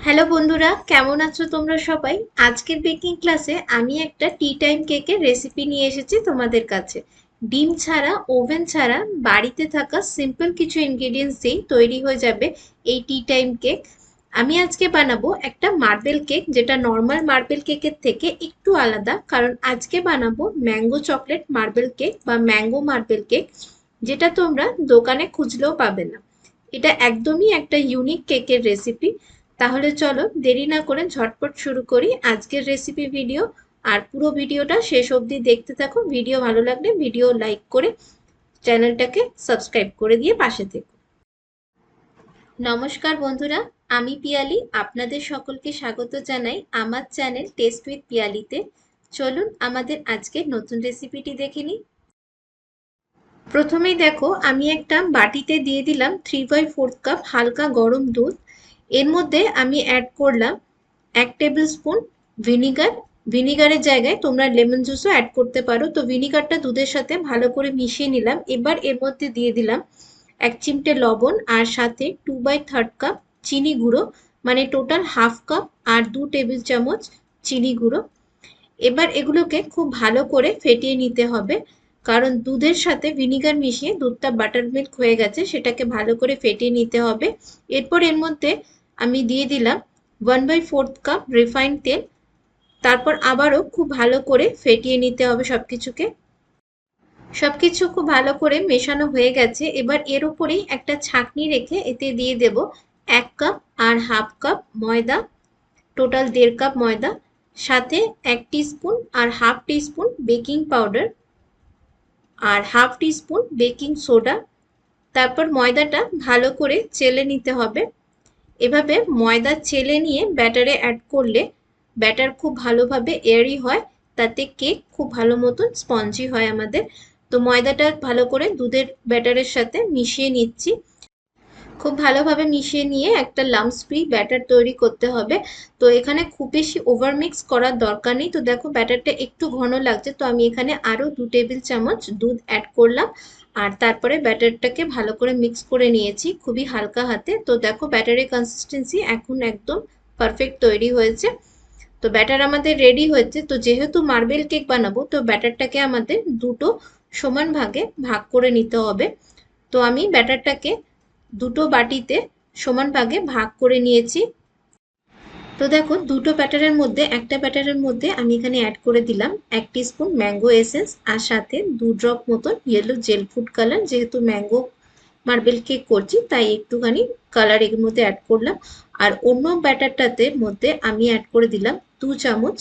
Hello বন্ধুরা, কেমন আছো তোমরা সবাই? আজকের বেকিং ক্লাসে আমি একটা টি টাইম কেকের রেসিপি নিয়ে এসেছি তোমাদের কাছে। ডিম ছাড়া, ওভেন ছাড়া, বাড়িতে থাকা সিম্পল কিছু ইনগ্রেডিয়েন্টস দিয়েই তৈরি হয়ে যাবে এই টি টাইম কেক। আমি আজকে বানাবো একটা মার্বেল কেক, যেটা নর্মাল মার্বেল কেকের থেকে একটু আলাদা, কারণ আজকে বানাবো ম্যাঙ্গো চকলেট মার্বেল কেক বা ম্যাঙ্গো মার্বেল কেক, যেটা তোমরা দোকানে খুঁজলেও পাবে না। এটা একদমই একটা ইউনিক কেকের রেসিপি। তাহলে চলো দেরি না করে ঝটপট শুরু করি আজকের রেসিপি ভিডিও। আর পুরো ভিডিওটা শেষ অবধি দেখতে থাকো। ভিডিও ভালো লাগলে ভিডিও লাইক করে চ্যানেলটাকে সাবস্ক্রাইব করে দিয়ে পাশে থেকো। নমস্কার বন্ধুরা, আমি পিয়ালি, আপনাদের সকলকে স্বাগত জানাই আমার চ্যানেল টেস্ট উইথ পিয়ালিতে। চলুন আমাদের আজকের নতুন রেসিপিটি দেখে নিই। প্রথমেই দেখো, আমি একটা বাটিতে দিয়ে দিলাম 3/4 কাপ হালকা গরম দুধ। এর মধ্যে আমি অ্যাড করলাম 1 টেবিল স্পুন ভিনিগার। ভিনিগারের জায়গায় তোমরা লেমন জুসও অ্যাড করতে পারো। তো ভিনিগারটা দুধের সাথে ভালো করে মিশিয়ে নিলাম। এবার এর মধ্যে দিয়ে দিলাম 1 চিমটে লবণ, আর সাথে 2/3 কাপ চিনি গুঁড়ো, মানে টোটাল হাফ কাপ, আর 2 টেবিল চামচ চিনি গুঁড়ো। এবার এগুলোকে খুব ভালো করে ফেটিয়ে নিতে হবে, কারণ দুধের সাথে ভিনিগার মিশিয়ে দুধটা বাটার মিল্ক হয়ে গেছে, সেটাকে ভালো করে ফেটিয়ে নিতে হবে। এরপর এর মধ্যে আমি দিয়ে দিলাম 1/4 কাপ রিফাইন্ড তেল। তারপর আবারও খুব ভালো করে ফেটিয়ে নিতে হবে সবকিছুকে। সবকিছু খুব ভালো করে মেশানো হয়ে গেছে। এবার এর উপরেই একটা ছাঁকনি রেখে এতে দিয়ে দেব 1 কাপ আর হাফ কাপ ময়দা, টোটাল 1.5 কাপ ময়দা, সাথে 1 টিস্পুন আর হাফ টিস্পুন বেকিং পাউডার, আর হাফ টিস্পুন বেকিং সোডা। তারপর ময়দাটা ভালো করে চেলে নিতে হবে। এভাবে ময়দা চেলে নিয়ে ব্যাটারে অ্যাড করলে ব্যাটার খুব ভালোভাবে এয়ারি হয়, তাতে কেক খুব ভালো মতন স্পঞ্জি হয় আমাদের। তো ময়দাটা ভালো করে দুধের ব্যাটারের সাথে মিশিয়ে নিচ্ছি। খুব ভালোভাবে মিশিয়ে নিয়ে একটা লাম্পস ফ্রি ব্যাটার তৈরি করতে হবে। তো এখানে খুব বেশি ওভার মিক্স করার দরকার নেই। তো দেখো ব্যাটারটা একটু ঘন লাগছে, তো আমি এখানে আরো 2 টেবিল চামচ দুধ অ্যাড করলাম। আর তারপরে ব্যাটারটাকে ভালো করে মিক্স করে নিয়েছি খুবই হালকা হাতে। তো দেখো ব্যাটারের কনসিস্টেন্সি এখন একদম পারফেক্ট তৈরি হয়েছে। তো ব্যাটার আমাদের রেডি হয়েছে। তো যেহেতু মার্বেল কেক বানাবো, তো ব্যাটারটাকে আমাদের দুটো সমান ভাগে ভাগ করে নিতে হবে। তো আমি ব্যাটারটাকে দুটো বাটিতে সমান ভাগে ভাগ করে নিয়েছি। তো দেখো দুটো ব্যাটারের মধ্যে একটা ব্যাটারের মধ্যে আমি এখানে অ্যাড করে দিলাম 1 টিস্পুন ম্যাঙ্গো এসেন্স, আর সাথে 2 ড্রপ মতন ইয়েলো জেল ফুড কালার। যেহেতু ম্যাঙ্গো মার্বেল কেক করছি তাই একটুখানি কালার এর মধ্যে অ্যাড করলাম। আর অন্য ব্যাটারটাতে মধ্যে আমি অ্যাড করে দিলাম 2 চামচ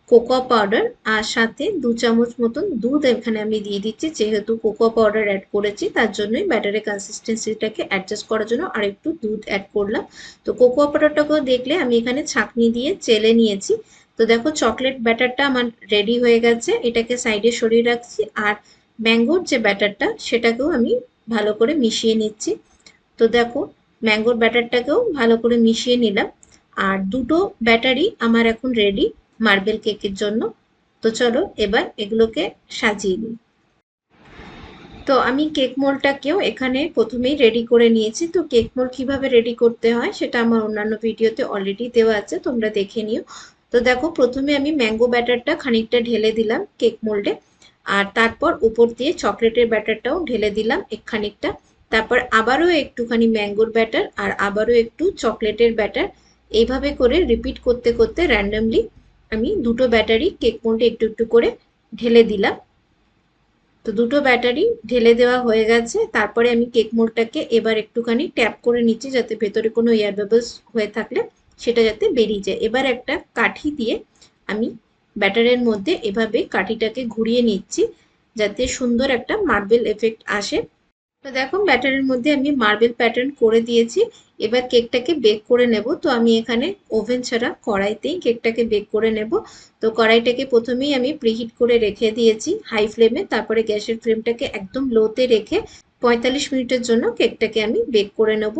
কোকো পাউডার, আর সাথে 2 চামচ মতন দুধ এখানে আমি দিয়ে দিচ্ছি। যেহেতু কোকো পাউডার অ্যাড করেছি তার জন্যই ব্যাটারের কনসিস্টেন্সিটাকে অ্যাডজাস্ট করার জন্য আর একটু দুধ অ্যাড করলাম। তো কোকো পাউডারটাকেও দেখলে আমি এখানে ছাঁকনি দিয়ে চেলে নিয়েছি। তো দেখো চকলেট ব্যাটারটা আমার রেডি হয়ে গেছে, এটাকে সাইডে সরিয়ে রাখছি। আর ম্যাঙ্গোর যে ব্যাটারটা সেটাকেও আমি ভালো করে মিশিয়ে নিচ্ছি। তো দেখো ম্যাঙ্গোর ব্যাটারটাকেও ভালো করে মিশিয়ে নিলাম। আর দুটো ব্যাটারি আমার এখন রেডি মার্বেল কেকের জন্য। তো চলো এবার এগুলোকে সাজিয়ে নিই। তো আমি কেক মোল্ডটাকেও এখানে প্রথমেই রেডি করে নিয়েছি। তো কেক মোল্ড কিভাবে রেডি করতে হয় সেটা আমার অন্যান্য ভিডিওতে অলরেডি দেওয়া আছে, তোমরা দেখে নিও। তো দেখো প্রথমে আমি ম্যাঙ্গো ব্যাটারটা খানিকটা ঢেলে দিলাম কেক মোল্ডে, আর তারপর উপর দিয়ে চকলেটের ব্যাটারটাও ঢেলে দিলাম খানিকটা। তারপর আবারও একটুখানি ম্যাঙ্গোর ব্যাটার, আর আবারও একটু চকলেটের ব্যাটার। এইভাবে করে রিপিট করতে করতে র্যান্ডমলি আমি দুটো ব্যাটারি কেক মোল্ডে একটু একটু করে ঢেলে দিলাম। তো দুটো ব্যাটারি ঢেলে দেওয়া হয়ে গেছে। তারপরে আমি কেক মোল্ডটাকে এবার একটুখানি ট্যাপ করে নিচ্ছি, যাতে ভেতরে কোনো এয়ার বাবলস হয়ে থাকলে সেটা যাতে বেরিয়ে যায়। এবার একটা কাঠি দিয়ে আমি ব্যাটারের মধ্যে এভাবে কাঠিটাকে ঘুরিয়ে নিচ্ছি, যাতে সুন্দর একটা মার্বেল এফেক্ট আসে। তো দেখো ব্যাটারের মধ্যে আমি মার্বেল প্যাটার্ন করে দিয়েছি। এবার কেকটাকে বেক করে নেব। তো আমি এখানে ওভেন ছাড়া কড়াইতেই কেকটাকে বেক করে নেব। তো কড়াইটাকে প্রথমেই আমি প্রিহিট করে রেখে দিয়েছি হাই ফ্লেমে। তারপরে গ্যাসের ফ্লেমটাকে একদম লোতে রেখে 45 মিনিটের জন্য কেকটাকে আমি বেক করে নেব।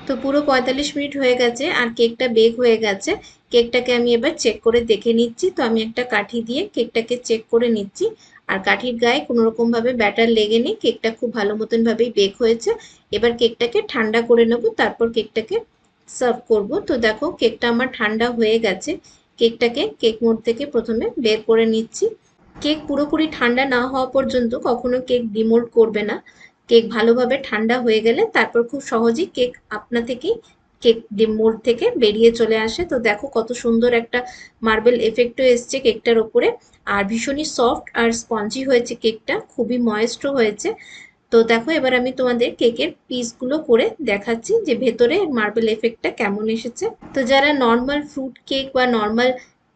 তো পুরো 45 মিনিট হয়ে গেছে আর কেকটা বেক হয়ে গেছে। কেকটাকে আমি এবার চেক করে দেখে নিচ্ছি। তো আমি একটা কাঠি দিয়ে কেকটাকে চেক করে নিচ্ছি। আর কাঠির গায়ে কোনো রকম ভাবে ব্যাটার লেগে নেই, কেকটা খুব ভালো মতন ভাবেই বেক হয়েছে। এবার কেকটাকে ঠান্ডা করে নেব, তারপর কেকটাকে সার্ভ করব। তো দেখো কেকটা আমার ঠান্ডা হয়ে গেছে, কেকটাকে কেক মোড থেকে প্রথমে বের করে নিচ্ছি। কেক পুরোপুরি ঠান্ডা না হওয়া পর্যন্ত কখনো কেক ডিমোল্ড করবে না। কেক ভালোভাবে ঠান্ডা হয়ে গেলে তারপর খুব সহজেই কেক আপনা থেকেই কেক মোল্ড থেকে বেরিয়ে চলে আসে। তো দেখো কত সুন্দর একটা মার্বেল এফেক্টও এসছে কেকটার ওপরে, আর ভীষণই সফট আর স্পঞ্জি হয়েছে কেকটা, খুবই ময়েস্টও হয়েছে। তো দেখো এবার আমি তোমাদের কেকের পিসগুলো করে দেখাচ্ছি যে ভেতরে মার্বেল এফেক্টটা কেমন এসেছে। তো যারা নর্মাল ফ্রুট কেক বা normal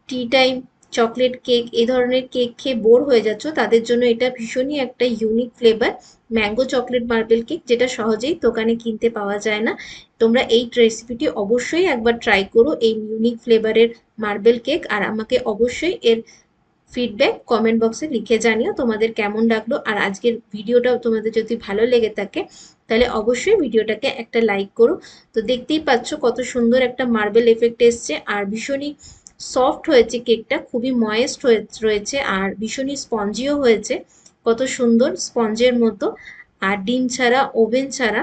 tea time chocolate cake এই ধরনের কেক খেয়ে বোর হয়ে যাচ্ছ, তাদের জন্য এটা ভীষণই একটা unique flavour mango chocolate marble cake, যেটা সহজেই দোকানে কিনতে পাওয়া যায় না। তোমরা এই রেসিপিটি অবশ্যই একবার ট্রাই করো, এই ইউনিক ফ্লেভারের মার্বেল কেক, আর আমাকে অবশ্যই এর ফিডব্যাক কমেন্ট বক্সে লিখে জানিও তোমাদের কেমন লাগলো। আর আজকের ভিডিওটাও তোমাদের যদি ভালো লেগে থাকে তাহলে অবশ্যই ভিডিওটাকে একটা লাইক করো। তো দেখতেই পাচ্ছ কত সুন্দর একটা মার্বেল এফেক্ট এসছে, আর ভীষণই সফট হয়েছে কেকটা, খুবই ময়েস্ট হয়ে রয়েছে, আর ভীষণই স্পঞ্জিও হয়েছে, কত সুন্দর স্পঞ্জের মতো। আর ডিম ছাড়া, ওভেন ছাড়া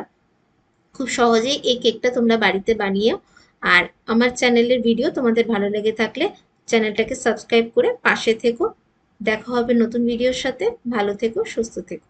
খুব সহজেই এই কেকটা তোমরা বাড়িতে বানিয়ে। আর আমার চ্যানেলের ভিডিও তোমাদের ভালো লেগে থাকলে চ্যানেলটাকে সাবস্ক্রাইব করে পাশে থেকো। দেখা হবে নতুন ভিডিওর সাথে। ভালো থেকো, সুস্থ থেকো।